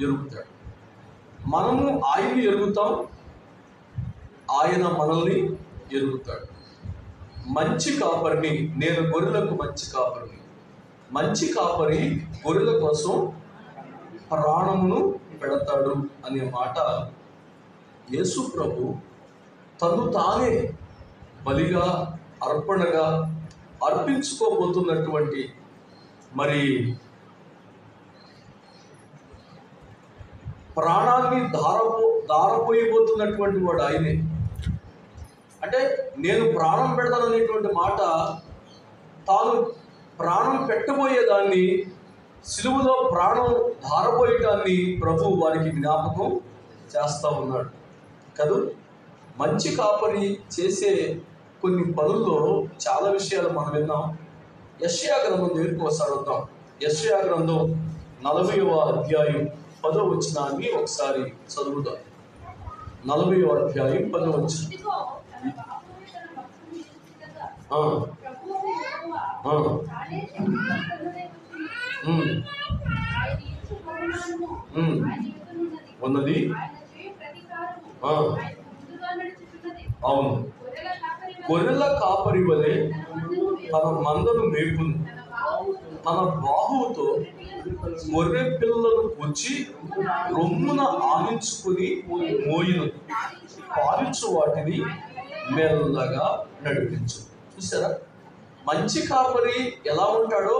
ఎరుగుతాడు. మనము ఆయన్ని ఎరుగుతాం, ఆయన మనల్ని ఎరుగుతాడు. మంచి కాపరిని, నేను గొర్రెలకు మంచి కాపరిని. మంచి కాపరి గొర్రెల కోసం ప్రాణమును పెడతాడు అనే మాట యేసు ప్రభు తను తానే బలిగా, అర్పణగా అర్పించుకోబోతున్నటువంటి మరి ప్రాణాన్ని దారపోయిపోతున్నటువంటి వాడు ఆయనే. అంటే నేను ప్రాణం పెడతాననేటువంటి మాట, తాను ప్రాణం పెట్టబోయేదాన్ని, సిలువలో ప్రాణం ధారపోయటాన్ని ప్రభు వారికి జ్ఞాపకం చేస్తూ ఉన్నాడు కదూ. మంచి కాపరి చేసే కొన్ని పనుల్లో చాలా విషయాలు మనం విన్నాం. యెషయా గ్రంథం దగ్గరికి ఒకసారి వద్దాం. యెషయా గ్రంథం 40వ అధ్యాయం 10వ వచనాన్ని ఒకసారి చదువుదాం. 40వ అధ్యాయం 10వ వచనం. ఉన్నది. అవును, గొర్రెల కాపరి వలె తన మందను మేపును, తన బాహువుతో గొర్రె పిల్లలను కూర్చి రొమ్మున ఆనించుకుని మోయును, పాలించు వాటిని మెల్లగా నడిపించు. చూసారా, మంచి కాపరి ఎలా ఉంటాడో